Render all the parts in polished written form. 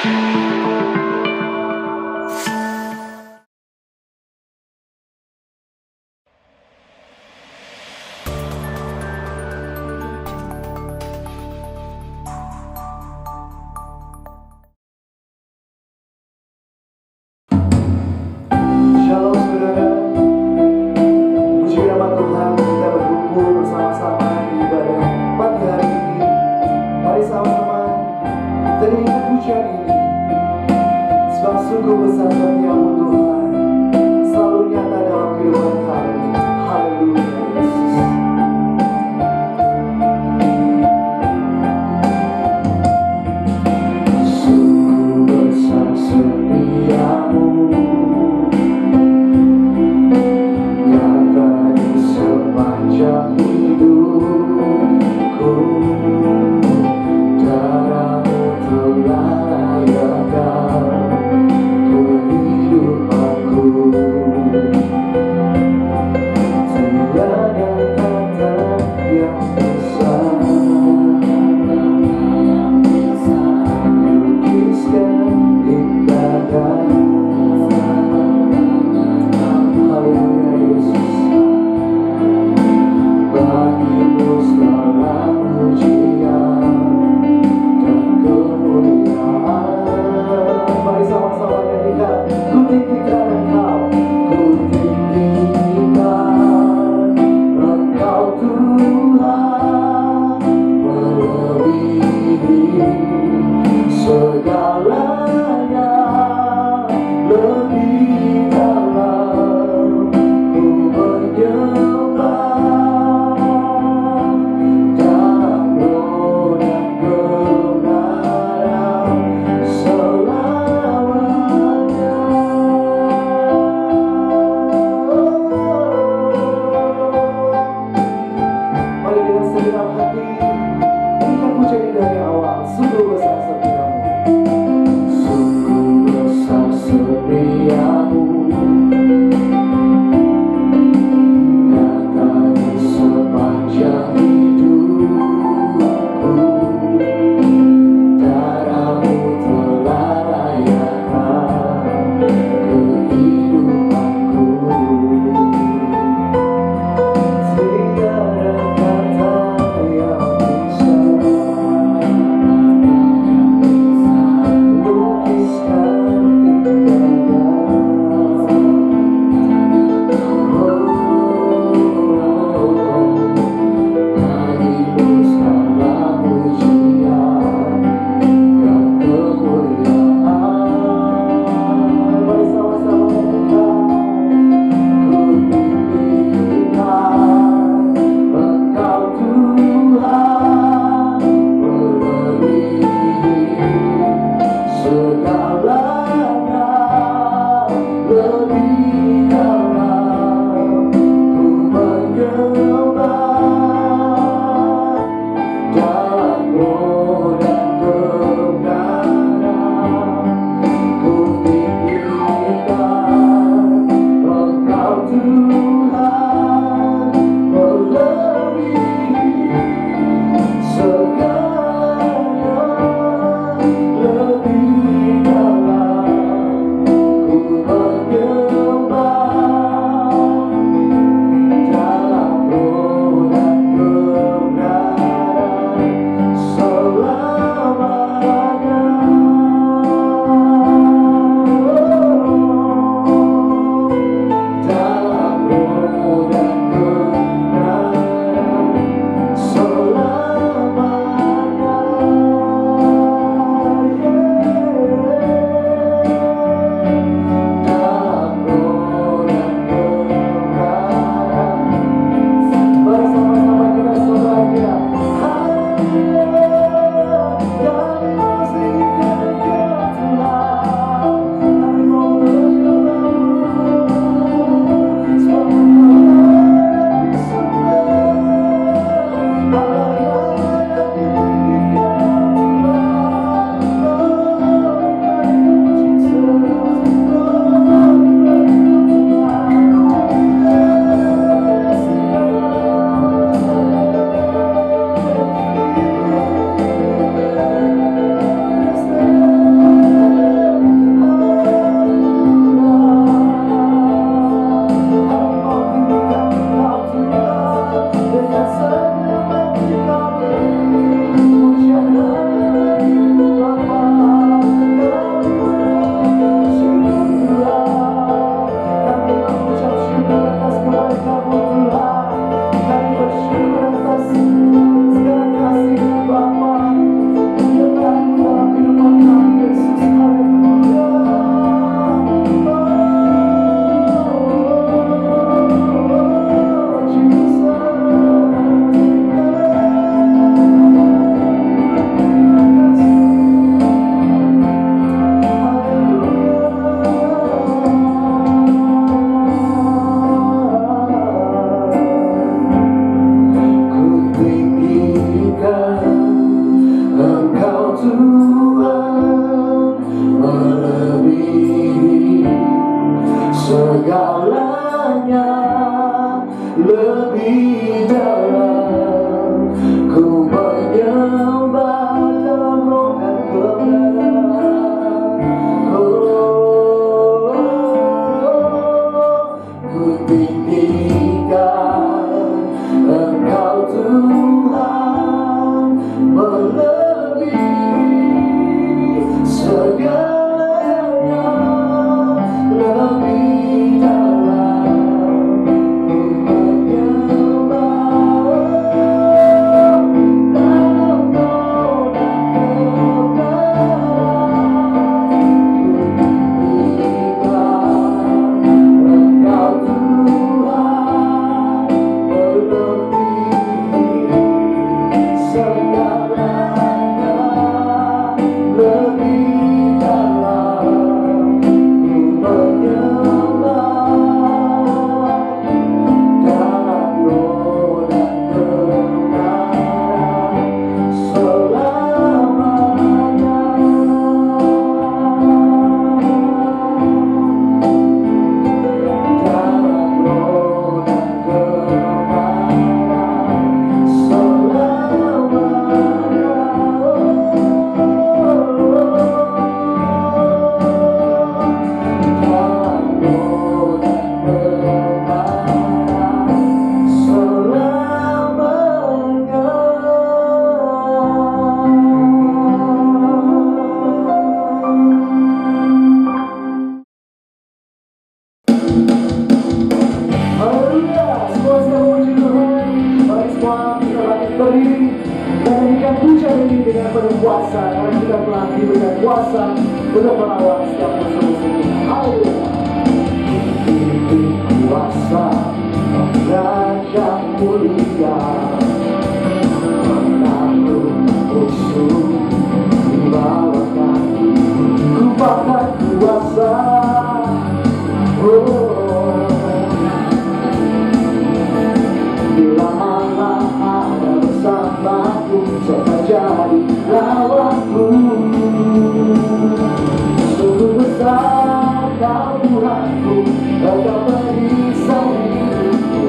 Shalom saudara, puji nama Tuhan, kita berkumpul bersama-sama di ibadah pagi hari ini. Mari sama-sama teriak pujian ini, sebab sungguh besar setiamu Tuhan, selalu nyata dalam kehidupan kami. Haleluya Yesus. Sungguh besar setiamu, sepanjang hidupku, darahmu telah layakkan kehidupanku. Tiada kata yang bisa melukiskan indah dan haleluya Yesus. Bagimu segala pujian dan kemuliaan. Mari sama-sama nyanyikan. Ku tinggikan Engkau, ku tinggikan Engkau Tuhan, melebihi segalanya, lebih dalam ku menyembah. diberikan kuasa untuk melawan setiap musuh-musuhnya. Haleluya. Kuasa Raja mulia menakluk musuh di bawah kaki. Ku pakai kuasa, oh, bila Allah ada bersamaku, siapa jadi lawanku? Sungguh besar Kau Tuhanku, Kau perisai hidupku.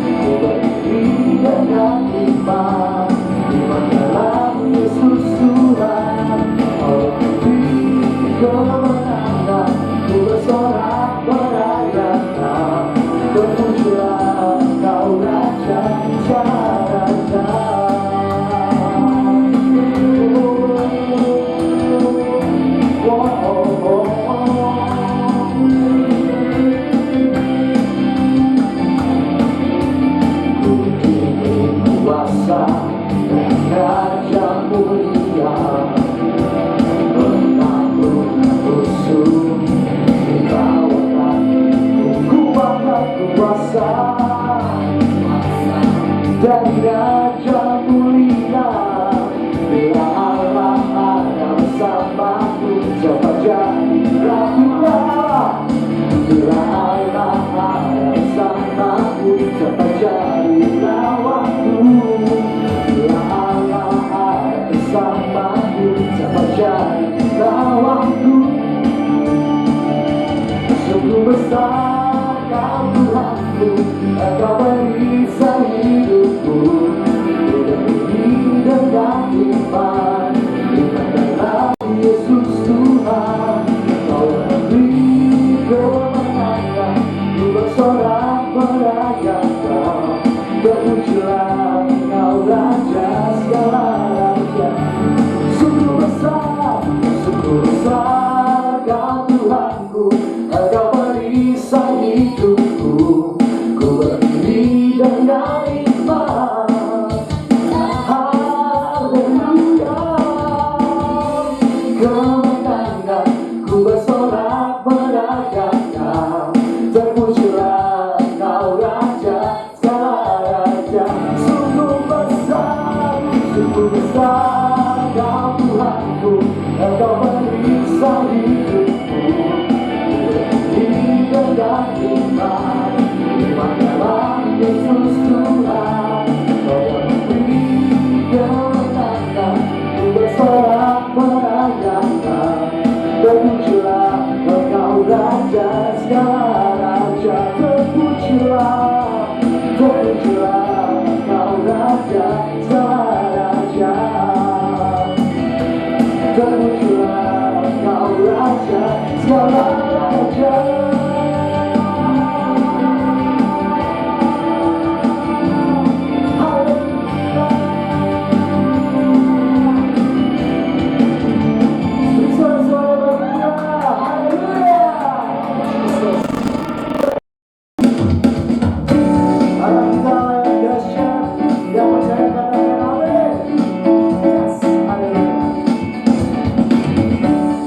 Ku berdiri dengan iman, iman dalam Yesus Tuhan. Kau beri kemenangan, ku bersorak merayakan. Terpujilah Kau Raja, Raja. Raja mulia menakluk musuh di bawah kaki. Ku pakai kuasa dari Raja mulia. Bila Allah ada bersamaku, siapa jadi ragulah? Bila Allah ada bersamaku, siapa jadi lawanku? Bila Allah ada bersamaku, siapa jadi lawanku? Sungguh besar Kau Tuhanku, Kau perisai hidupku. Ku berdiri dengan iman, iman dalam Yesus Tuhan. Kau beri kemenangan, ku bersorak merayakan. Terpujilah Kau Raja segala raja. Sungguh besar Kau Tuhanku, Kau perisai hidupku. Ku berdiri dengan iman, haleluya. Kemenangan, ku bersorak merayakan. Terpujilah Kau Raja segala raja. Sungguh besar Kau Tuhanku, Kau perisai hidupku. Berdiri dengan iman, iman dalam Yesus Tuhan. Kau yang memberi kemenangan, ku bersorak merayakan. Terpujilah Kau Raja segala raja. Terpujilah Kau Raja segala raja. Terpujilah Kau Raja segala raja.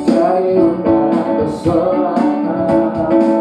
Dari utara ke selatan,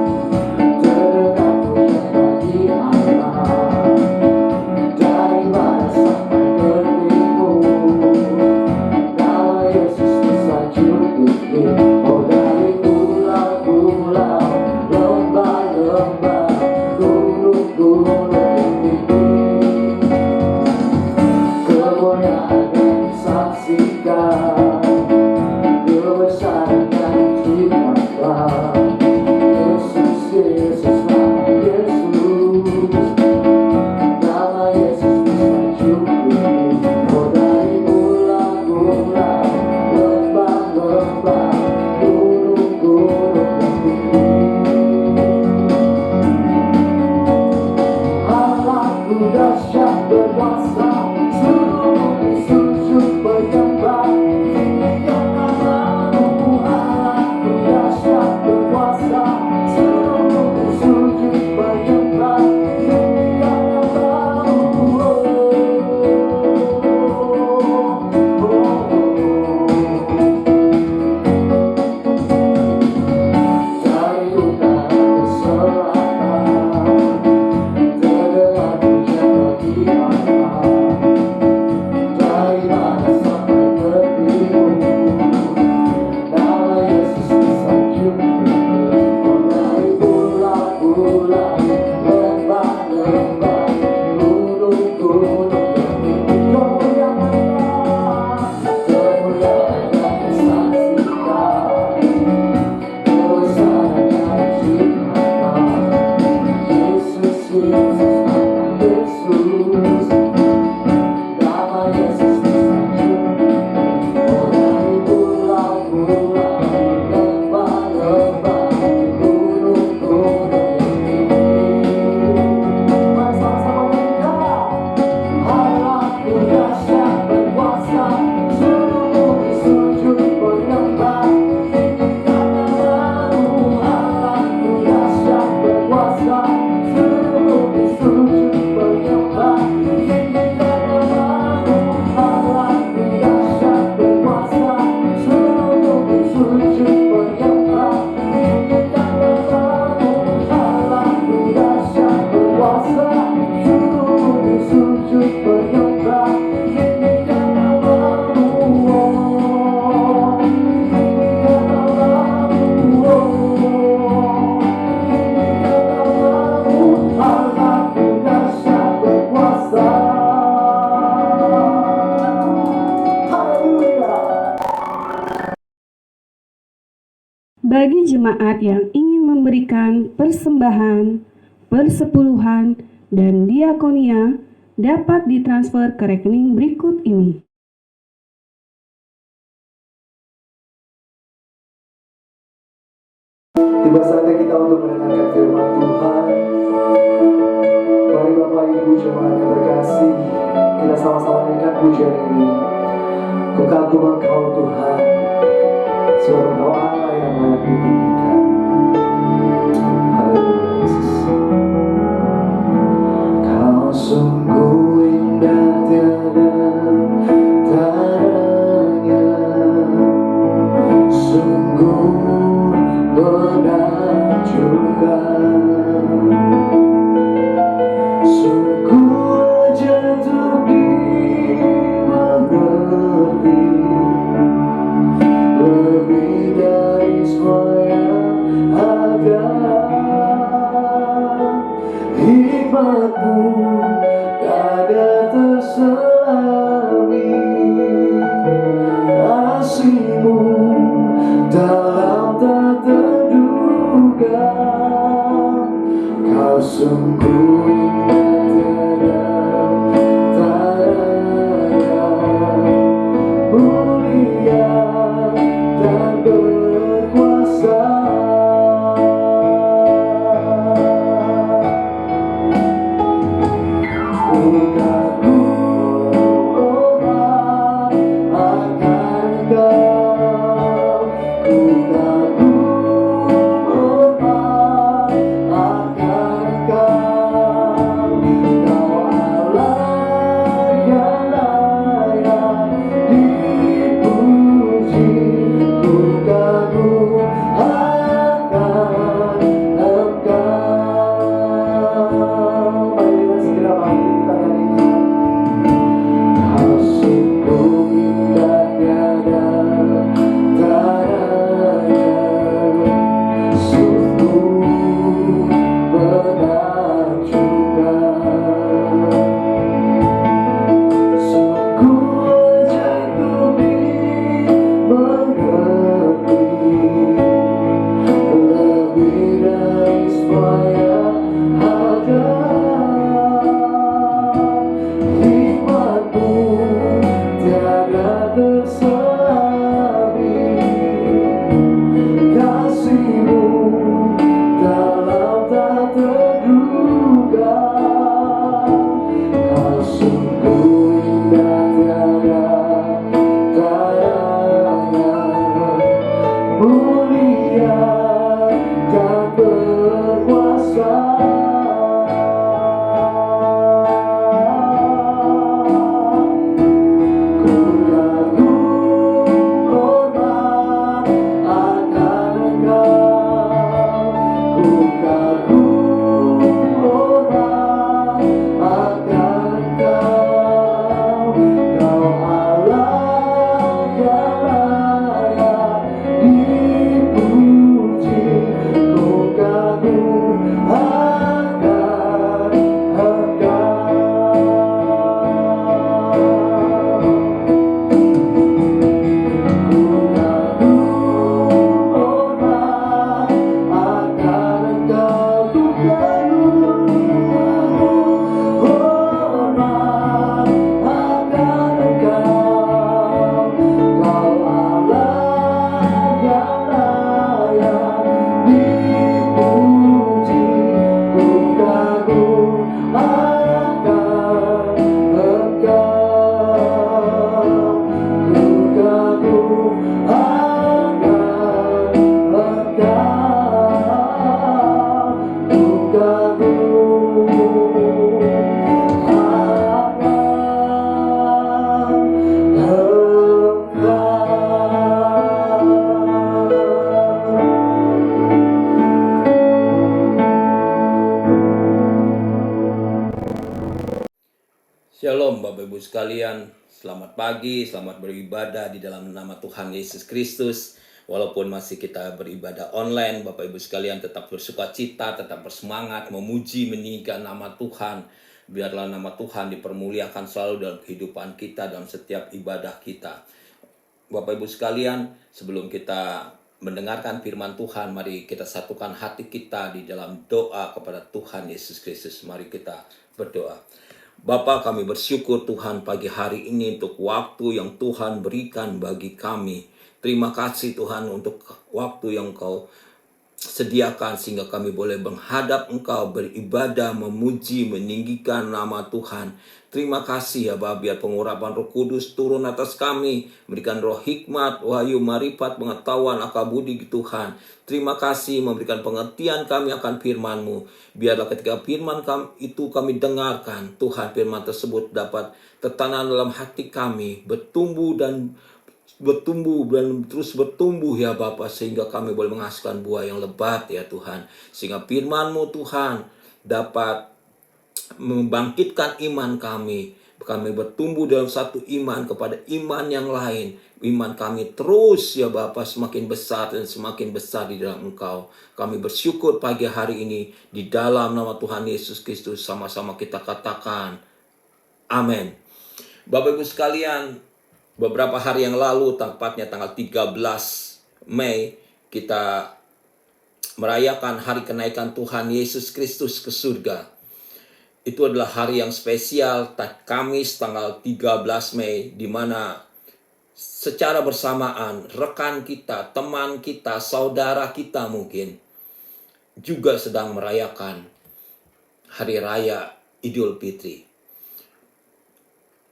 Bagi jemaat yang ingin memberikan persembahan, persepuluhan, dan diakonia dapat ditransfer ke rekening berikut ini. Tiba saatnya kita untuk mendengarkan firman Tuhan. Mari Bapak Ibu jemaat yang terkasih, kita sama-sama nyanyikan pujian ini. Ku kagum Engkau Tuhan, sebab Engkau Allah yang layak ditinggikan. Haleluya Yesus. Kau sungguh indah tiada tandanya, sungguh menakjubkan, sungguh jatuh dimengerti, lebih dari semua yang ada. Hikmat-Mu tak ada terselami, kasih-Mu dalam tak terduga. Kau sungguh indah tiada tandanya, mulia dan berkuasa. Ku kagum akan Engkau, ku kagum akan Engkau. Kau Allah yang layak dipuji, ku kagum akan Engkau. Mari kita segera bangkit, kita nyanyikan. Kau sungguh indah tiada tandanya, sungguh menakjubkan, sungguh jatuh dimengerti, lebih dari semua yang ada. Hikmat-Mu tiada terselami, kasih-Mu dalam tak terduga. Kau sungguh indah tiada tandanya, mulia dan berkuasa. Ku kagum hormat akan Engkau, ku kagum hormat akan Engkau. Kau Allah yang layak dipuji, ku kagum akan Engkau. Ku kagum hormat akan Engkau, ku kagum hormat akan Engkau. Kau Allah yang layak dipuji, ku kagum akan Engkau. Ku kagum akan Engkau, ku kagum akan Shalom Bapak Ibu sekalian, selamat pagi, selamat beribadah di dalam nama Tuhan Yesus Kristus. Walaupun masih kita beribadah online, Bapak Ibu sekalian tetap bersuka cita, tetap bersemangat, memuji, meninggikan nama Tuhan. Biarlah nama Tuhan dipermuliakan selalu dalam kehidupan kita, dalam setiap ibadah kita. Bapak Ibu sekalian, sebelum kita mendengarkan firman Tuhan, mari kita satukan hati kita di dalam doa kepada Tuhan Yesus Kristus. Mari kita berdoa. Bapa, kami bersyukur Tuhan pagi hari ini untuk waktu yang Tuhan berikan bagi kami. Terima kasih Tuhan untuk waktu yang Kau sediakan sehingga kami boleh menghadap Engkau, beribadah, memuji, meninggikan nama Tuhan. Terima kasih ya Bapa, biar pengurapan Roh Kudus turun atas kami, memberikan roh hikmat, wahyu, marifat, pengetahuan, akal budi Tuhan. Terima kasih memberikan pengertian kami akan firman-Mu. Biarlah ketika firman itu kami dengarkan, Tuhan, firman tersebut dapat tertanam dalam hati kami, bertumbuh dan terus bertumbuh ya Bapa, sehingga kami boleh menghasilkan buah yang lebat ya Tuhan. Sehingga firman-Mu Tuhan dapat membangkitkan iman kami. Kami bertumbuh dalam satu iman kepada iman yang lain. Iman kami terus ya Bapa semakin besar dan semakin besar di dalam Engkau. Kami bersyukur pagi hari ini di dalam nama Tuhan Yesus Kristus, sama-sama kita katakan amin. Bapak Ibu sekalian, beberapa hari yang lalu, tepatnya tanggal 13 Mei, kita merayakan hari kenaikan Tuhan Yesus Kristus ke surga. Itu adalah hari yang spesial, Kamis tanggal 13 Mei, di mana secara bersamaan rekan kita, teman kita, saudara kita mungkin juga sedang merayakan Hari Raya Idul Fitri.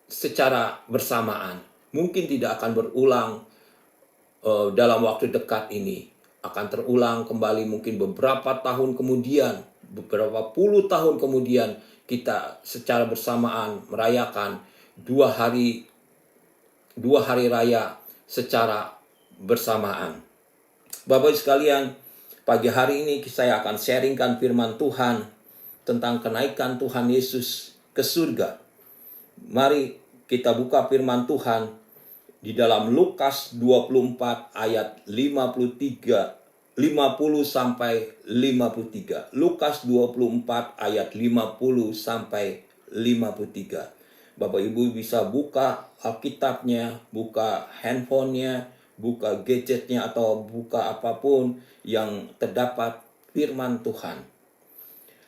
Secara bersamaan, mungkin tidak akan berulang dalam waktu dekat ini. Akan terulang kembali mungkin beberapa tahun kemudian, beberapa puluh tahun kemudian, kita secara bersamaan merayakan dua hari raya secara bersamaan. Bapak sekalian, pagi hari ini saya akan sharingkan firman Tuhan tentang kenaikan Tuhan Yesus ke surga. Mari kita buka firman Tuhan di dalam Lukas 24 ayat 50 sampai 53. Lukas 24 ayat 50 sampai 53. Bapak Ibu bisa buka Alkitabnya, buka handphonenya, buka gadgetnya, atau buka apapun yang terdapat firman Tuhan.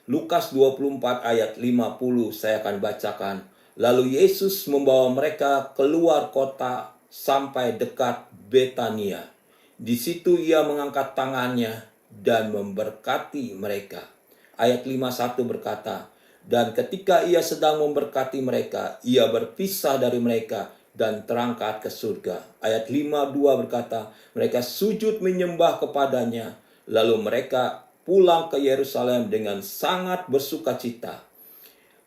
Lukas 24 ayat 50 saya akan bacakan. Lalu Yesus membawa mereka keluar kota sampai dekat Betania. Di situ ia mengangkat tangannya dan memberkati mereka. Ayat 51 berkata, dan ketika ia sedang memberkati mereka, ia berpisah dari mereka dan terangkat ke surga. Ayat 52 berkata, mereka sujud menyembah kepadanya, lalu mereka pulang ke Yerusalem dengan sangat bersukacita.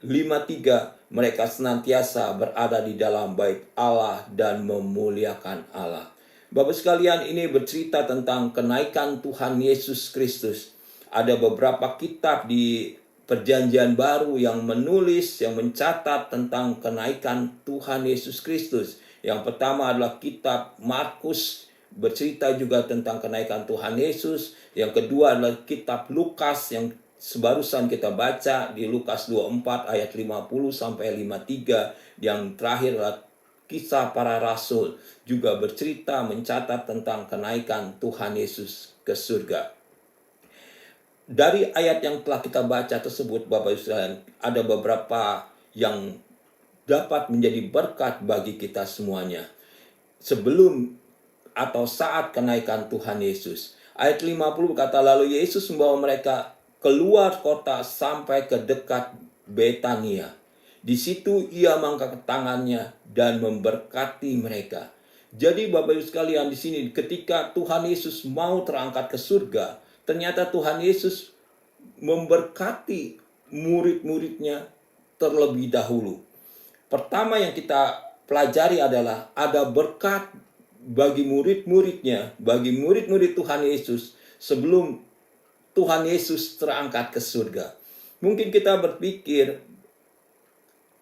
53, mereka senantiasa berada di dalam bait Allah dan memuliakan Allah. Bapak sekalian, ini bercerita tentang kenaikan Tuhan Yesus Kristus. Ada beberapa kitab di Perjanjian Baru yang menulis, yang mencatat tentang kenaikan Tuhan Yesus Kristus. Yang pertama adalah kitab Markus, bercerita juga tentang kenaikan Tuhan Yesus. Yang kedua adalah kitab Lukas yang sebarusan kita baca di Lukas 24 ayat 50 sampai 53. Yang terakhir adalah Kisah Para Rasul, juga bercerita mencatat tentang kenaikan Tuhan Yesus ke surga. Dari ayat yang telah kita baca tersebut, Bapak Ibu sekalian, ada beberapa yang dapat menjadi berkat bagi kita semuanya. Sebelum atau saat kenaikan Tuhan Yesus. Ayat 50 berkata, lalu Yesus membawa mereka keluar kota sampai ke dekat Betania. Di situ ia mengangkat tangannya dan memberkati mereka. Jadi Bapak Ibu sekalian, di sini ketika Tuhan Yesus mau terangkat ke surga, ternyata Tuhan Yesus memberkati murid-muridnya terlebih dahulu. Pertama yang kita pelajari adalah ada berkat bagi murid-muridnya, bagi murid-murid Tuhan Yesus sebelum Tuhan Yesus terangkat ke surga. Mungkin kita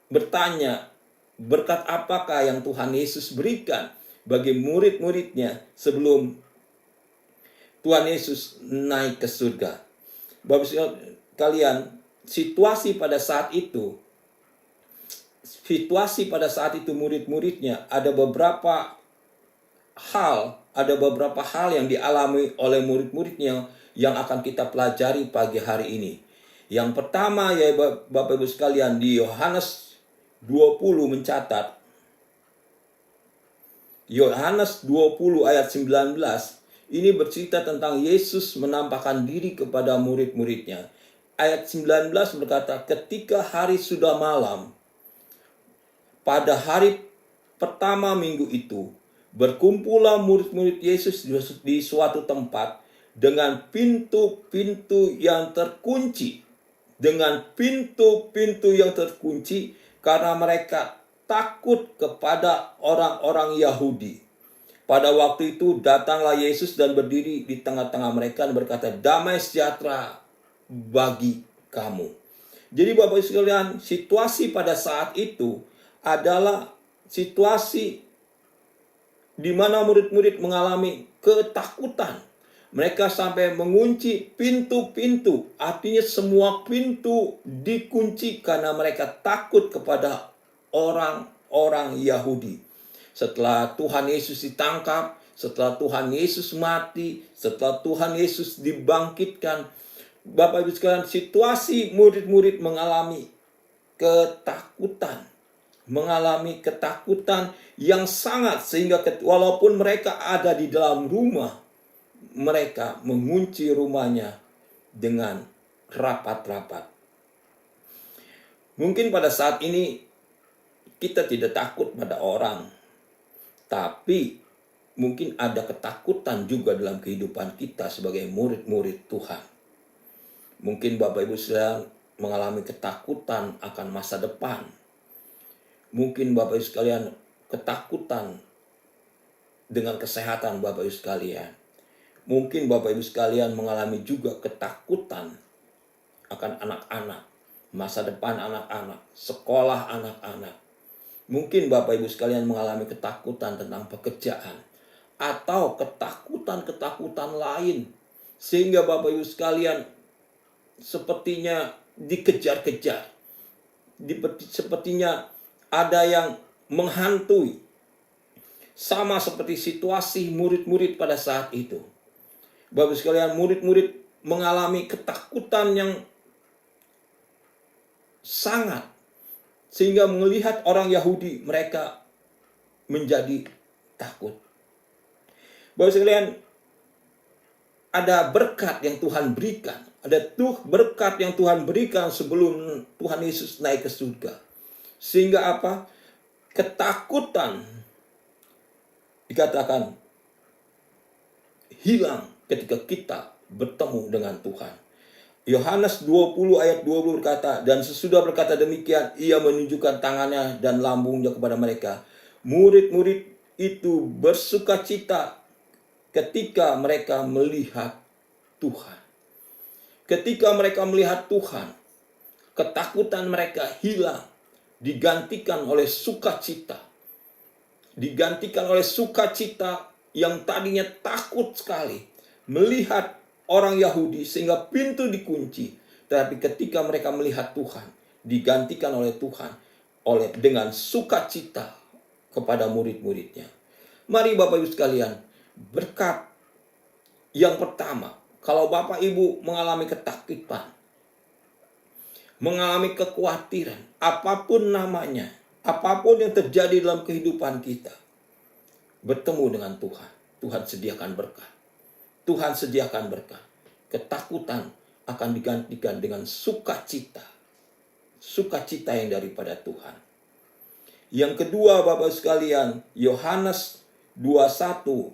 bertanya, berkat apakah yang Tuhan Yesus berikan bagi murid-muridnya sebelum Tuhan Yesus naik ke surga. Bapak sekalian, situasi pada saat itu murid-muridnya ada beberapa hal ada beberapa hal yang dialami oleh murid-muridnya yang akan kita pelajari pagi hari ini. Yang pertama ya Bapak Ibu sekalian, di Yohanes 20 mencatat, Yohanes 20 ayat 19 ini bercerita tentang Yesus menampakkan diri kepada murid-muridnya. Ayat 19 berkata, ketika hari sudah malam, pada hari pertama minggu itu, berkumpullah murid-murid Yesus di suatu tempat dengan pintu-pintu yang terkunci. Dengan pintu-pintu yang terkunci karena mereka takut kepada orang-orang Yahudi. Pada waktu itu datanglah Yesus dan berdiri di tengah-tengah mereka dan berkata, damai sejahtera bagi kamu. Jadi Bapak Ibu sekalian, situasi pada saat itu adalah situasi di mana murid-murid mengalami ketakutan. Mereka sampai mengunci pintu-pintu. Artinya semua pintu dikunci karena mereka takut kepada orang-orang Yahudi. Setelah Tuhan Yesus ditangkap, setelah Tuhan Yesus mati, setelah Tuhan Yesus dibangkitkan, Bapak Ibu sekalian, situasi murid-murid mengalami ketakutan. Mengalami ketakutan yang sangat, sehingga walaupun mereka ada di dalam rumah, mereka mengunci rumahnya dengan rapat-rapat. Mungkin pada saat ini kita tidak takut pada orang, tapi mungkin ada ketakutan juga dalam kehidupan kita sebagai murid-murid Tuhan. Mungkin Bapak Ibu sedang mengalami ketakutan akan masa depan. Mungkin Bapak Ibu sekalian ketakutan dengan kesehatan Bapak Ibu sekalian. Mungkin Bapak Ibu sekalian mengalami juga ketakutan akan anak-anak, masa depan anak-anak, sekolah anak-anak. Mungkin Bapak Ibu sekalian mengalami ketakutan tentang pekerjaan atau ketakutan-ketakutan lain, sehingga Bapak Ibu sekalian sepertinya dikejar-kejar, sepertinya ada yang menghantui, sama seperti situasi murid-murid pada saat itu. Bapak sekalian, murid-murid mengalami ketakutan yang sangat, sehingga melihat orang Yahudi mereka menjadi takut. Bapak sekalian, ada berkat yang Tuhan berikan, ada berkat yang Tuhan berikan sebelum Tuhan Yesus naik ke surga. Sehingga apa? Ketakutan dikatakan hilang ketika kita bertemu dengan Tuhan. Yohanes 20 ayat 20 berkata, dan sesudah berkata demikian, ia menunjukkan tangannya dan lambungnya kepada mereka. Murid-murid itu bersukacita ketika mereka melihat Tuhan. Ketika mereka melihat Tuhan, ketakutan mereka hilang, digantikan oleh sukacita. Digantikan oleh sukacita yang tadinya takut sekali melihat orang Yahudi sehingga pintu dikunci. Tapi ketika mereka melihat Tuhan, digantikan oleh Tuhan dengan sukacita kepada murid-muridnya. Mari Bapak Ibu sekalian, berkat yang pertama, kalau Bapak Ibu mengalami ketakutan, mengalami kekhawatiran, apapun namanya, apapun yang terjadi dalam kehidupan kita, bertemu dengan Tuhan. Tuhan sediakan berkat. Tuhan sediakan berkat. Ketakutan akan digantikan dengan sukacita. Sukacita yang daripada Tuhan. Yang kedua Bapak sekalian, Yohanes 21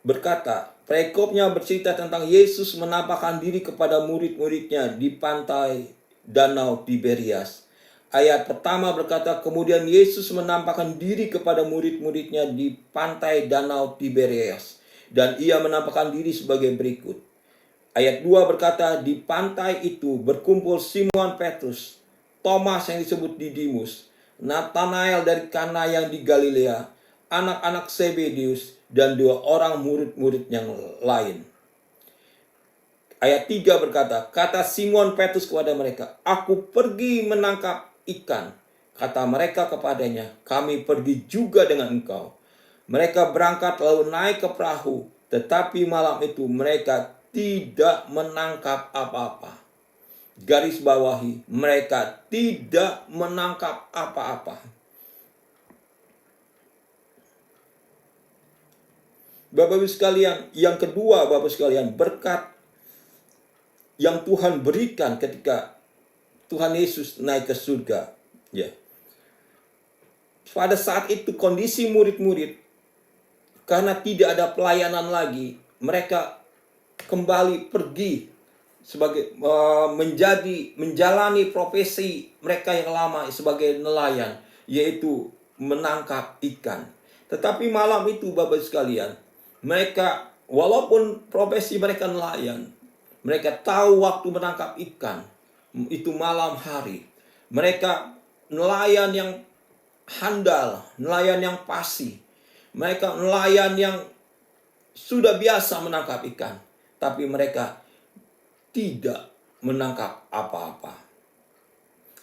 berkata, perikopnya bercerita tentang Yesus menampakkan diri kepada murid-muridnya di pantai Danau Tiberias. Ayat pertama berkata, kemudian Yesus menampakkan diri kepada murid-muridnya di pantai Danau Tiberias. Dan ia menampakkan diri sebagai berikut. Ayat 2 berkata, di pantai itu berkumpul Simon Petrus, Thomas yang disebut Didimus, Nathanael dari Kana yang di Galilea, anak-anak Zebedius, dan 2 orang murid-murid yang lain. Ayat 3 berkata, kata Simon Petrus kepada mereka, aku pergi menangkap ikan. Kata mereka kepadanya, kami pergi juga dengan engkau. Mereka berangkat lalu naik ke perahu, tetapi malam itu mereka tidak menangkap apa-apa. Garis bawahi, mereka tidak menangkap apa-apa. Bapak Ibu sekalian, yang kedua Bapak Ibu sekalian, berkat yang Tuhan berikan ketika Tuhan Yesus naik ke surga. Ya. Pada saat itu kondisi murid-murid, karena tidak ada pelayanan lagi, mereka kembali pergi sebagai menjalani profesi mereka yang lama sebagai nelayan, yaitu menangkap ikan. Tetapi malam itu Bapak sekalian, mereka walaupun profesi mereka nelayan, mereka tahu waktu menangkap ikan itu malam hari. Mereka nelayan yang handal, nelayan yang fasih. Mereka nelayan yang sudah biasa menangkap ikan, tapi mereka tidak menangkap apa-apa.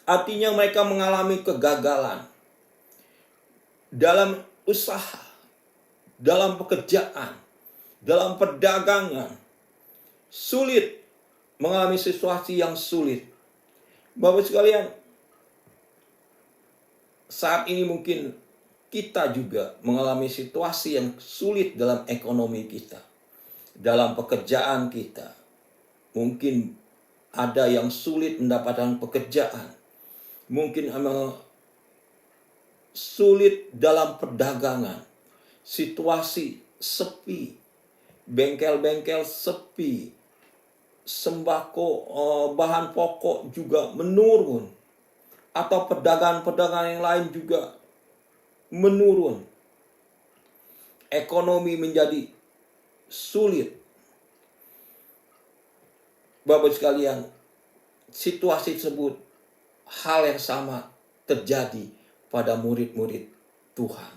Artinya mereka mengalami kegagalan dalam usaha, dalam pekerjaan, dalam perdagangan. Sulit, mengalami situasi yang sulit. Bapak sekalian, saat ini mungkin kita juga mengalami situasi yang sulit dalam ekonomi kita, dalam pekerjaan kita. Mungkin ada yang sulit mendapatkan pekerjaan, mungkin sulit dalam perdagangan, situasi sepi, bengkel-bengkel sepi, sembako, bahan pokok juga menurun, atau pedagang-pedagang yang lain juga menurun. Ekonomi menjadi sulit. Bapak sekalian, situasi tersebut, hal yang sama terjadi pada murid-murid Tuhan.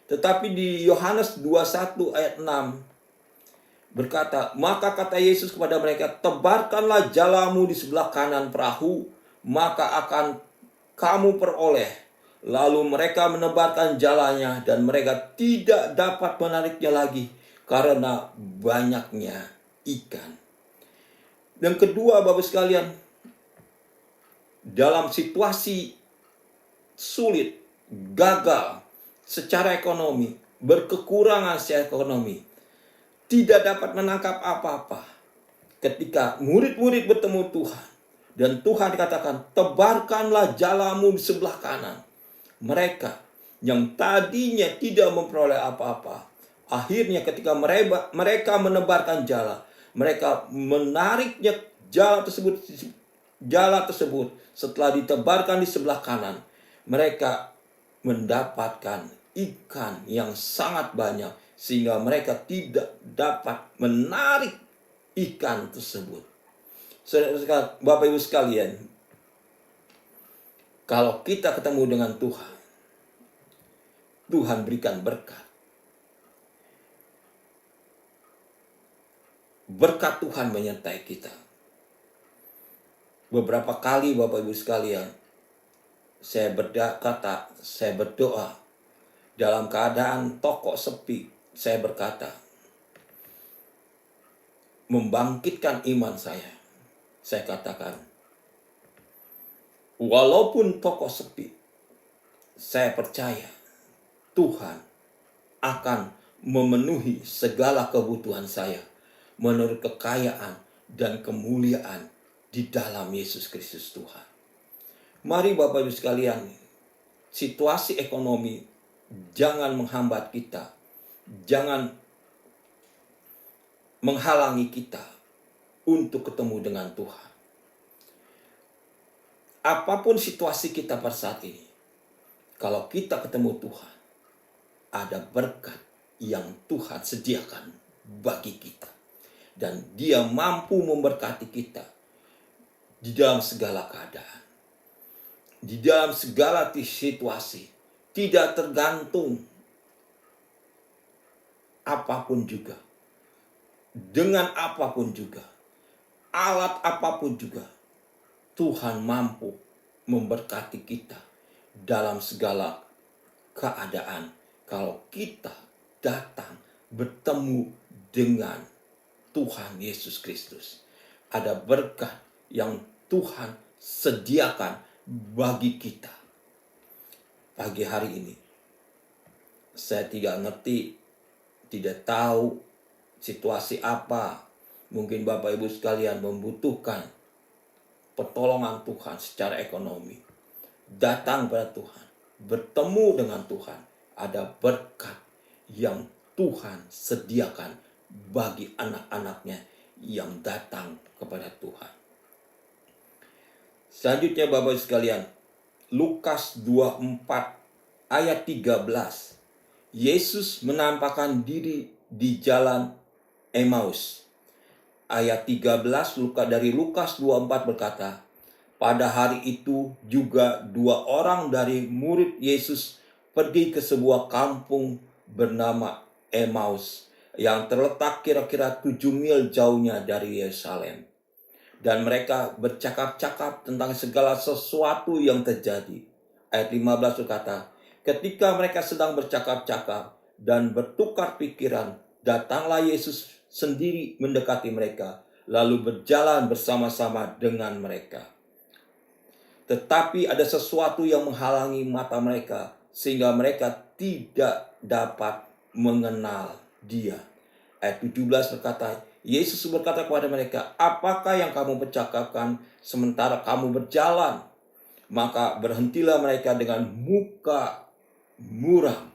Tetapi di Yohanes 21 ayat 6 berkata, maka kata Yesus kepada mereka, tebarkanlah jalamu di sebelah kanan perahu, maka akan kamu peroleh. Lalu mereka menebarkan jalannya dan mereka tidak dapat menariknya lagi karena banyaknya ikan. Dan kedua Bapak sekalian, dalam situasi sulit, gagal secara ekonomi, berkekurangan secara ekonomi, tidak dapat menangkap apa-apa. Ketika murid-murid bertemu Tuhan, dan Tuhan dikatakan, tebarkanlah jalamu di sebelah kanan. Mereka yang tadinya tidak memperoleh apa-apa, akhirnya ketika mereka menebarkan jala, mereka menariknya jala tersebut setelah ditebarkan di sebelah kanan, mereka mendapatkan ikan yang sangat banyak sehingga mereka tidak dapat menarik ikan tersebut. Bapak Ibu sekalian, kalau kita ketemu dengan Tuhan, Tuhan berikan berkat. Berkat Tuhan menyertai kita. Beberapa kali Bapak Ibu sekalian, saya berdoa dalam keadaan toko sepi, saya berkata, membangkitkan iman saya. Saya katakan, walaupun toko sepi, saya percaya Tuhan akan memenuhi segala kebutuhan saya menurut kekayaan dan kemuliaan di dalam Yesus Kristus Tuhan. Mari Bapak Ibu sekalian, situasi ekonomi jangan menghambat kita, jangan menghalangi kita untuk ketemu dengan Tuhan. Apapun situasi kita pada saat ini, kalau kita ketemu Tuhan, ada berkat yang Tuhan sediakan bagi kita. Dan Dia mampu memberkati kita di dalam segala keadaan, di dalam segala situasi, tidak tergantung apapun juga, dengan apapun juga, alat apapun juga, Tuhan mampu memberkati kita dalam segala keadaan. Kalau kita datang bertemu dengan Tuhan Yesus Kristus, ada berkat yang Tuhan sediakan bagi kita. Pagi hari ini, saya tidak ngerti, tidak tahu situasi apa. Mungkin Bapak Ibu sekalian membutuhkan pertolongan Tuhan secara ekonomi. Datang pada Tuhan, bertemu dengan Tuhan. Ada berkat yang Tuhan sediakan bagi anak-anaknya yang datang kepada Tuhan. Selanjutnya Bapak Ibu sekalian, Lukas 24 ayat 13. Yesus menampakkan diri di jalan Emmaus. Ayat 13 dari Lukas 24 berkata, pada hari itu juga 2 orang dari murid Yesus pergi ke sebuah kampung bernama Emmaus yang terletak kira-kira 7 mil jauhnya dari Yerusalem. Dan mereka bercakap-cakap tentang segala sesuatu yang terjadi. Ayat 15 berkata, ketika mereka sedang bercakap-cakap dan bertukar pikiran, datanglah Yesus sendiri mendekati mereka, lalu berjalan bersama-sama dengan mereka. Tetapi ada sesuatu yang menghalangi mata mereka, sehingga mereka tidak dapat mengenal dia. Ayat 17 berkata, Yesus berkata kepada mereka, apakah yang kamu percakapkan sementara kamu berjalan? Maka berhentilah mereka dengan muka muram.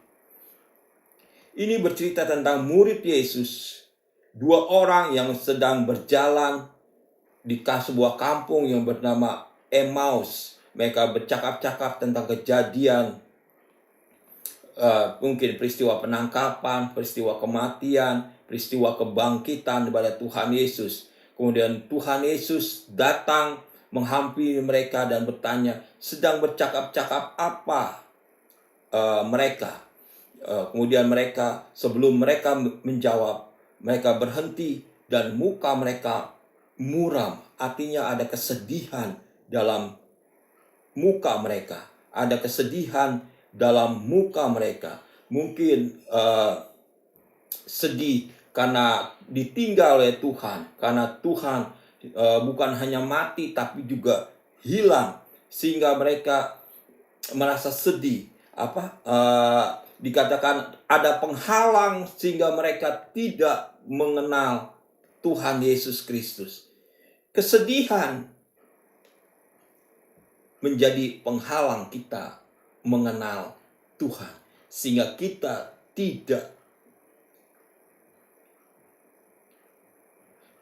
Ini bercerita tentang murid Yesus, 2 orang yang sedang berjalan di sebuah kampung yang bernama Emmaus. Mereka bercakap-cakap tentang kejadian, mungkin peristiwa penangkapan, peristiwa kematian, peristiwa kebangkitan daripada Tuhan Yesus. Kemudian Tuhan Yesus datang menghampiri mereka dan bertanya, sedang bercakap-cakap apa mereka? Kemudian mereka, sebelum mereka menjawab, mereka berhenti dan muka mereka muram. Artinya ada kesedihan dalam muka mereka. Ada kesedihan dalam muka mereka. Mungkin sedih karena ditinggal oleh Tuhan. Karena Tuhan bukan hanya mati tapi juga hilang. Sehingga mereka merasa sedih. Dikatakan ada penghalang sehingga mereka tidak mengenal Tuhan Yesus Kristus. Kesedihan menjadi penghalang kita mengenal Tuhan, sehingga kita tidak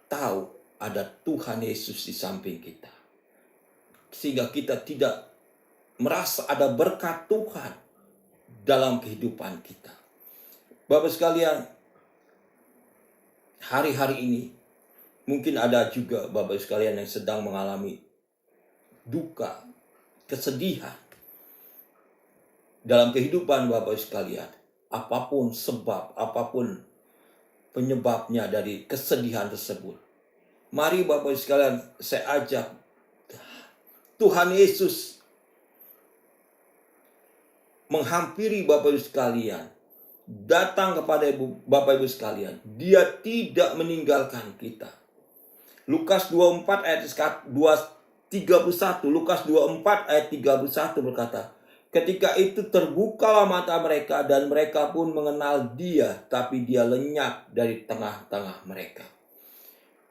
tahu ada Tuhan Yesus di samping kita, sehingga kita tidak merasa ada berkat Tuhan dalam kehidupan kita. Bapak sekalian, hari-hari ini mungkin ada juga Bapak sekalian yang sedang mengalami duka, kesedihan dalam kehidupan Bapak sekalian. Apapun sebab, apapun penyebabnya dari kesedihan tersebut, mari Bapak sekalian, saya ajak Tuhan Yesus menghampiri Bapak Ibu sekalian, datang kepada Bapak Ibu sekalian. Dia tidak meninggalkan kita. Lukas 24 ayat 31, Lukas 24 ayat 31 berkata, ketika itu terbukalah mata mereka dan mereka pun mengenal dia, tapi dia lenyap dari tengah-tengah mereka.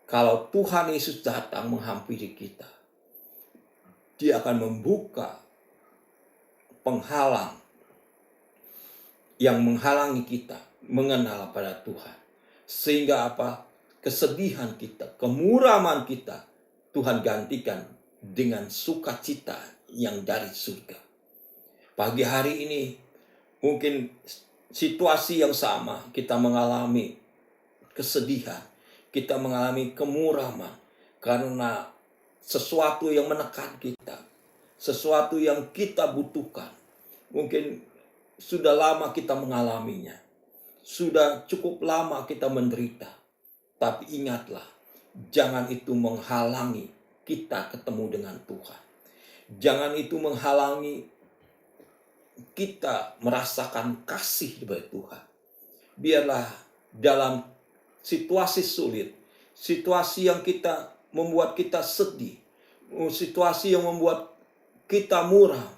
Kalau Tuhan Yesus datang menghampiri kita, dia akan membuka penghalang yang menghalangi kita mengenal pada Tuhan. Sehingga apa? Kesedihan kita, kemuraman kita, Tuhan gantikan dengan sukacita yang dari surga. Pagi hari ini mungkin situasi yang sama, kita mengalami kesedihan, kita mengalami kemuraman karena sesuatu yang menekan kita, sesuatu yang kita butuhkan. Mungkin sudah lama kita mengalaminya, sudah cukup lama kita menderita. Tapi ingatlah, jangan itu menghalangi kita ketemu dengan Tuhan. Jangan itu menghalangi kita merasakan kasih dari Tuhan. Biarlah dalam situasi sulit, situasi yang membuat kita sedih, situasi yang membuat kita muram,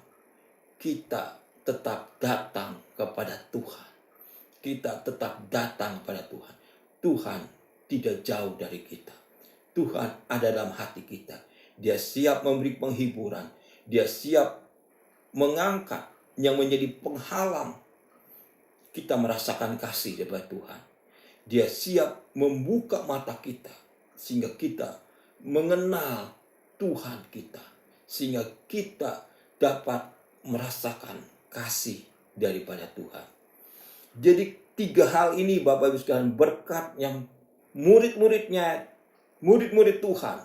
kita tetap datang kepada Tuhan. Kita tetap datang kepada Tuhan. Tuhan tidak jauh dari kita. Tuhan ada dalam hati kita. Dia siap memberi penghiburan. Dia siap mengangkat yang menjadi penghalang kita merasakan kasih dari Tuhan. Dia siap membuka mata kita sehingga kita mengenal Tuhan kita, sehingga kita dapat merasakan kasih daripada Tuhan. Jadi 3 hal ini Bapak Ibu sekalian, berkat yang murid Tuhan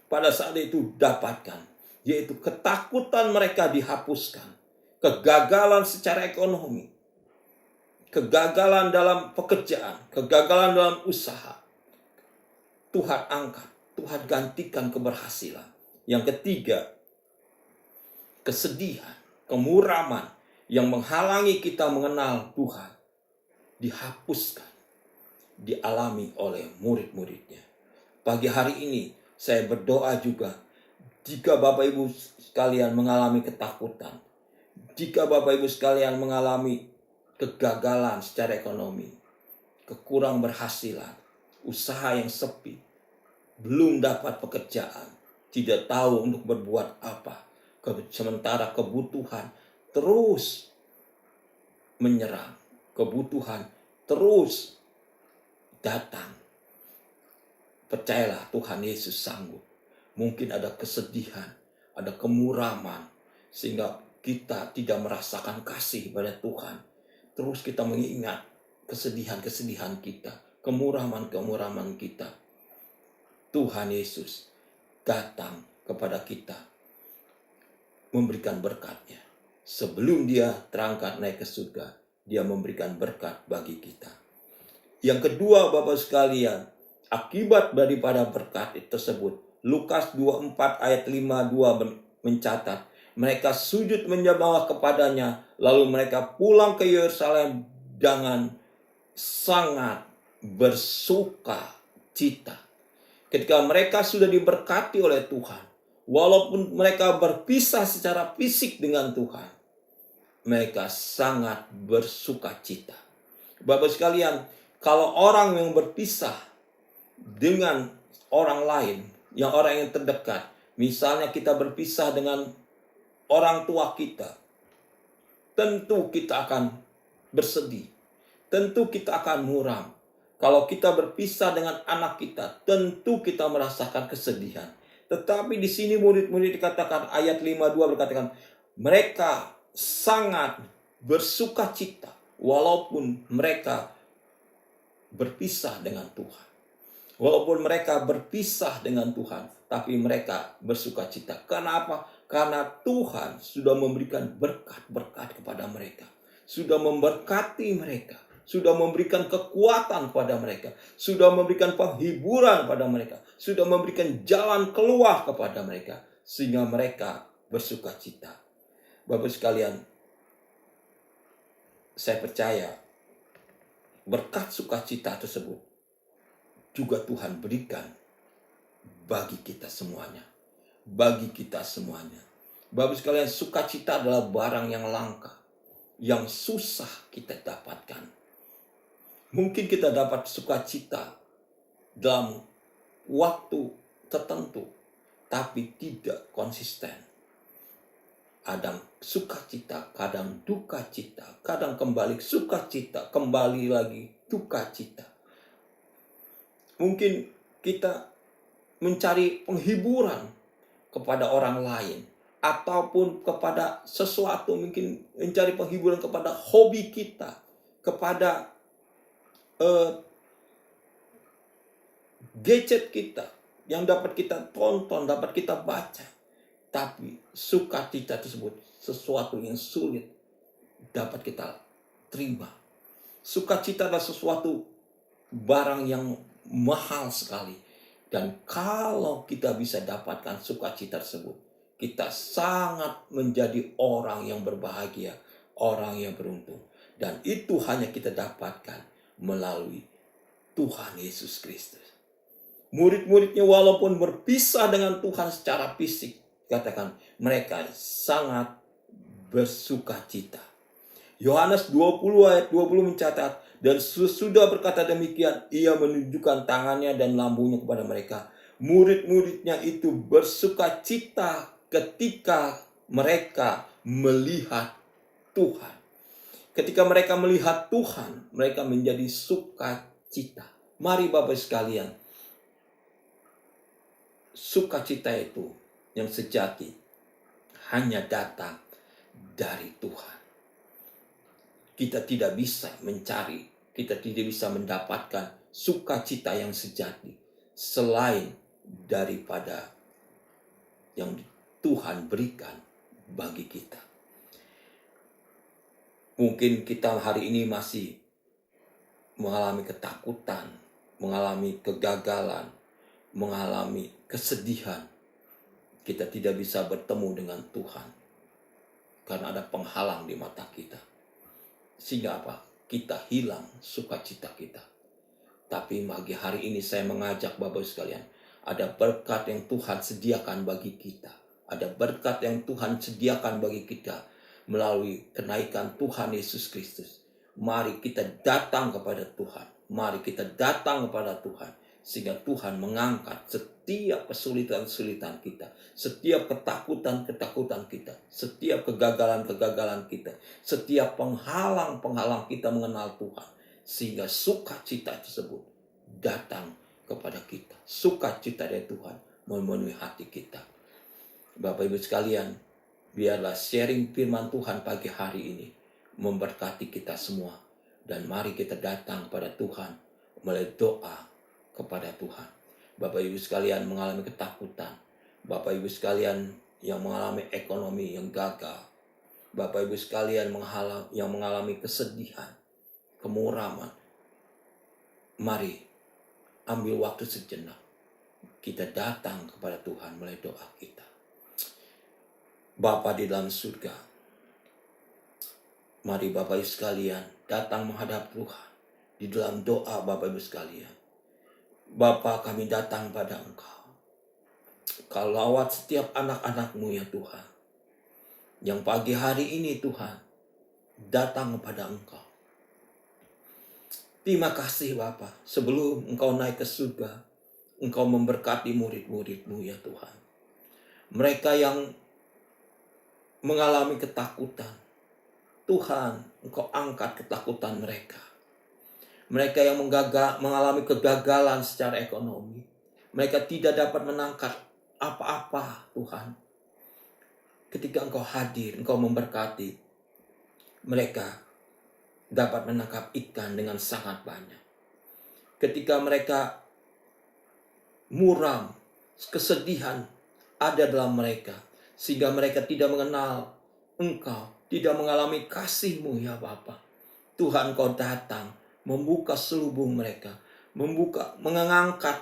pada saat itu dapatkan, yaitu ketakutan mereka dihapuskan, kegagalan secara ekonomi, kegagalan dalam pekerjaan, kegagalan dalam usaha, Tuhan angkat, Tuhan gantikan keberhasilan. Yang ketiga, kesedihan, kemuraman yang menghalangi kita mengenal Tuhan dihapuskan, dialami oleh murid-muridnya. Pagi hari ini saya berdoa juga, jika Bapak Ibu sekalian mengalami ketakutan, jika Bapak Ibu sekalian mengalami kegagalan secara ekonomi, kekurang berhasilan, usaha yang sepi, belum dapat pekerjaan, tidak tahu untuk berbuat apa, sementara kebutuhan terus menyerang, kebutuhan terus datang. Percayalah, Tuhan Yesus sanggup. Mungkin ada kesedihan, ada kemuraman, sehingga kita tidak merasakan kasih pada Tuhan. Terus kita mengingat kesedihan-kesedihan kita, kemuraman-kemuraman kita. Tuhan Yesus datang kepada kita, memberikan berkat-Nya. Sebelum Dia terangkat naik ke surga, Dia memberikan berkat bagi kita. Yang kedua Bapak sekalian, akibat daripada berkat tersebut, Lukas 24 ayat 52 mencatat, mereka sujud menyembah kepadanya, lalu mereka pulang ke Yerusalem dengan sangat bersuka cita. Ketika mereka sudah diberkati oleh Tuhan, walaupun mereka berpisah secara fisik dengan Tuhan, mereka sangat bersuka cita. Bapak sekalian, kalau orang yang berpisah dengan orang lain, orang yang terdekat, misalnya kita berpisah dengan orang tua kita, tentu kita akan bersedih, tentu kita akan muram. Kalau kita berpisah dengan anak kita, tentu kita merasakan kesedihan. Tetapi di sini murid-murid dikatakan, ayat 52 berkatakan, mereka sangat bersuka cita walaupun mereka berpisah dengan Tuhan. Walaupun mereka berpisah dengan Tuhan, tapi mereka bersuka cita. Kenapa? Karena Tuhan sudah memberikan berkat-berkat kepada mereka. Sudah memberkati mereka. Sudah memberikan kekuatan kepada mereka. Sudah memberikan penghiburan kepada mereka. Sudah memberikan jalan keluar kepada mereka. Sehingga mereka bersuka cita. Bapak sekalian, saya percaya berkat sukacita tersebut juga Tuhan berikan bagi kita semuanya. Bagi kita semuanya. Bapak sekalian, sukacita adalah barang yang langka, yang susah kita dapatkan. Mungkin kita dapat sukacita dalam waktu tertentu, tapi tidak konsisten. Kadang sukacita, kadang duka cita, kadang kembali sukacita, kembali lagi duka cita. Mungkin kita mencari penghiburan kepada orang lain, ataupun kepada sesuatu, mungkin mencari penghiburan kepada hobi kita, kepada gadget kita yang dapat kita tonton, dapat kita baca. Tapi sukacita tersebut sesuatu yang sulit dapat kita terima. Sukacita adalah sesuatu barang yang mahal sekali. Dan kalau kita bisa dapatkan sukacita tersebut, kita sangat menjadi orang yang berbahagia, orang yang beruntung. Dan itu hanya kita dapatkan melalui Tuhan Yesus Kristus. Murid-muridnya walaupun berpisah dengan Tuhan secara fisik, katakan mereka sangat bersukacita. Yohanes 20 ayat 20 mencatat, dan sesudah berkata demikian, ia menunjukkan tangannya dan lambungnya kepada mereka. Murid-muridnya itu bersukacita ketika mereka melihat Tuhan. Ketika mereka melihat Tuhan, mereka menjadi sukacita. Mari Bapak sekalian, sukacita itu yang sejati hanya datang dari Tuhan. Kita tidak bisa mencari, kita tidak bisa mendapatkan sukacita yang sejati selain daripada yang Tuhan berikan bagi kita. Mungkin kita hari ini masih mengalami ketakutan, mengalami kegagalan, mengalami kesedihan. Kita tidak bisa bertemu dengan Tuhan karena ada penghalang di mata kita. Sehingga apa? Kita hilang sukacita kita. Tapi pagi hari ini saya mengajak Bapak sekalian, ada berkat yang Tuhan sediakan bagi kita. Ada berkat yang Tuhan sediakan bagi kita melalui kenaikan Tuhan Yesus Kristus. Mari kita datang kepada Tuhan. Mari kita datang kepada Tuhan. Sehingga Tuhan mengangkat setiap kesulitan-kesulitan kita, setiap ketakutan-ketakutan kita, setiap kegagalan-kegagalan kita, setiap penghalang-penghalang kita mengenal Tuhan. Sehingga sukacita tersebut datang kepada kita. Sukacita dari Tuhan memenuhi hati kita. Bapak Ibu sekalian, biarlah sharing firman Tuhan pagi hari ini memberkati kita semua. Dan mari kita datang kepada Tuhan melalui doa kepada Tuhan. Bapak Ibu sekalian mengalami ketakutan. Bapak Ibu sekalian yang mengalami ekonomi yang gagal. Bapak Ibu sekalian yang mengalami kesedihan, kemuraman. Mari ambil waktu sejenak. Kita datang kepada Tuhan melalui doa kita. Bapa di dalam surga, mari Bapak Ibu sekalian datang menghadap Tuhan di dalam doa Bapak Ibu sekalian. Bapa, kami datang pada Engkau. Kau lawat setiap anak-anak-Mu ya Tuhan. Yang pagi hari ini Tuhan datang kepada Engkau. Terima kasih Bapa, sebelum Engkau naik ke surga, Engkau memberkati murid-murid-Mu ya Tuhan. Mereka yang mengalami ketakutan, Tuhan, Engkau angkat ketakutan mereka. Mereka yang mengalami kegagalan secara ekonomi, mereka tidak dapat menangkap apa-apa Tuhan. Ketika Engkau hadir, Engkau memberkati, mereka dapat menangkap ikan dengan sangat banyak. Ketika mereka muram, kesedihan ada dalam mereka, sehingga mereka tidak mengenal Engkau, tidak mengalami kasih-Mu ya Bapa. Tuhan, Engkau datang membuka selubung mereka, mengangkat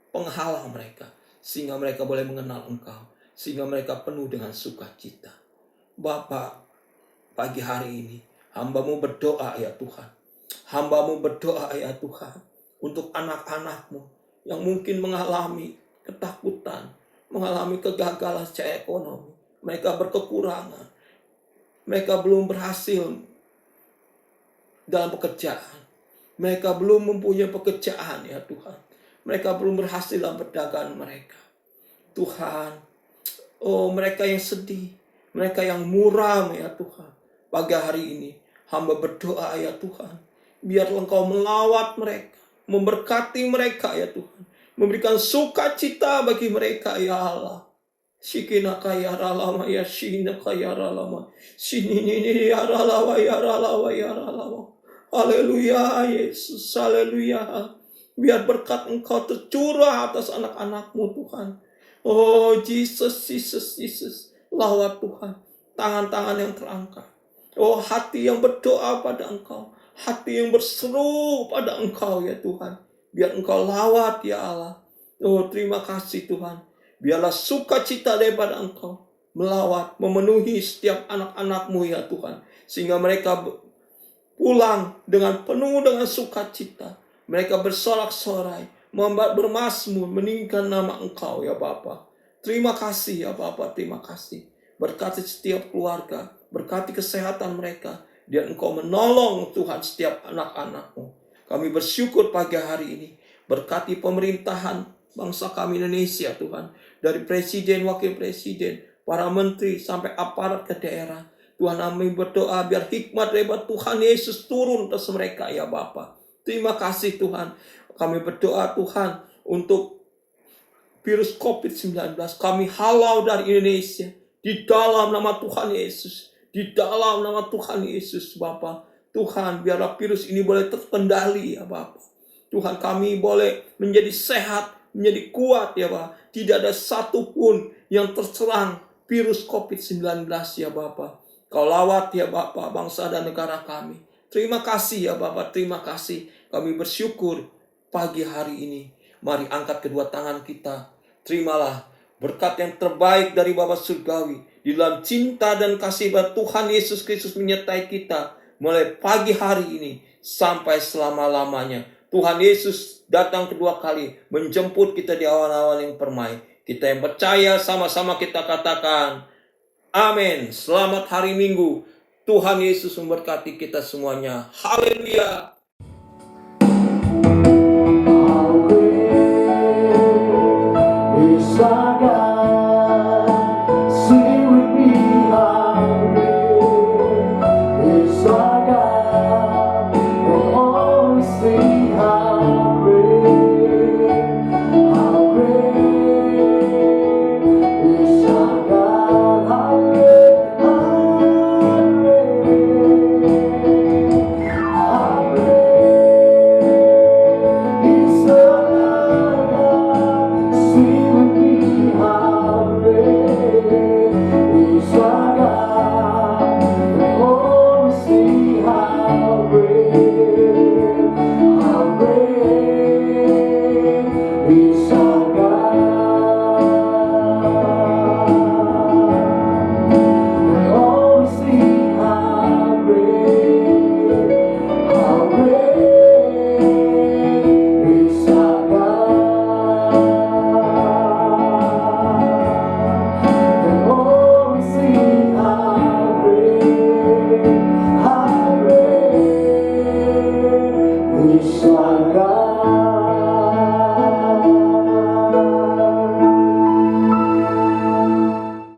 penghalang mereka, sehingga mereka boleh mengenal Engkau, sehingga mereka penuh dengan sukacita. Bapa, pagi hari ini hamba-Mu berdoa ya Tuhan. Hamba-Mu berdoa ya Tuhan untuk anak-anak-Mu yang mungkin mengalami ketakutan, mengalami kegagalan secara ekonomi. Mereka berkekurangan, mereka belum berhasil dalam pekerjaan. Mereka belum mempunyai pekerjaan ya Tuhan. Mereka belum berhasil dalam perdagangan mereka. Tuhan, oh mereka yang sedih, mereka yang muram ya Tuhan. Pagi hari ini hamba berdoa ya Tuhan. Biar Engkau melawat mereka, memberkati mereka ya Tuhan. Memberikan sukacita bagi mereka ya Allah. Shikina kaya ralama ya shina kaya ralama. Sini ya ralawa ya ralawa ya ralawa. Haleluya Yesus, haleluya. Biar berkat Engkau tercurah atas anak-anak-Mu Tuhan. Oh Jesus, Jesus, Jesus. Lawat Tuhan, tangan-tangan yang terangkat. Oh hati yang berdoa pada Engkau, hati yang berseru pada Engkau ya Tuhan. Biar Engkau lawat ya Allah. Oh terima kasih Tuhan. Biarlah sukacita daripada Engkau melawat, memenuhi setiap anak-anak-Mu ya Tuhan. Sehingga mereka pulang dengan penuh dengan sukacita. Mereka bersorak-sorai, bermazmur, meninggikan nama Engkau ya Bapa. Terima kasih ya Bapa, terima kasih. Berkati setiap keluarga, berkati kesehatan mereka. Dan Engkau menolong Tuhan setiap anak-anak-Mu. Kami bersyukur pagi hari ini. Berkati pemerintahan bangsa kami Indonesia Tuhan. Dari presiden, wakil presiden, para menteri, sampai aparat ke daerah. Tuhan kami berdoa biar hikmat lebat Tuhan Yesus turun atas mereka ya Bapa. Terima kasih Tuhan. Kami berdoa Tuhan untuk virus COVID-19. Kami halau dari Indonesia. Di dalam nama Tuhan Yesus. Di dalam nama Tuhan Yesus Bapa. Tuhan biarlah virus ini boleh terkendali ya Bapa. Tuhan kami boleh menjadi sehat, menjadi kuat ya Bapa. Tidak ada satupun yang terserang virus COVID-19 ya Bapa. Kau lawat ya Bapa bangsa dan negara kami. Terima kasih ya Bapa, terima kasih. Kami bersyukur pagi hari ini. Mari angkat kedua tangan kita. Terimalah berkat yang terbaik dari Bapa Surgawi. Di dalam cinta dan kasih Tuhan Yesus Kristus menyertai kita. Mulai pagi hari ini sampai selama-lamanya. Tuhan Yesus datang kedua kali menjemput kita di awan-awan yang permai. Kita yang percaya sama-sama kita katakan amin. Selamat hari Minggu. Tuhan Yesus memberkati kita semuanya. Haleluya.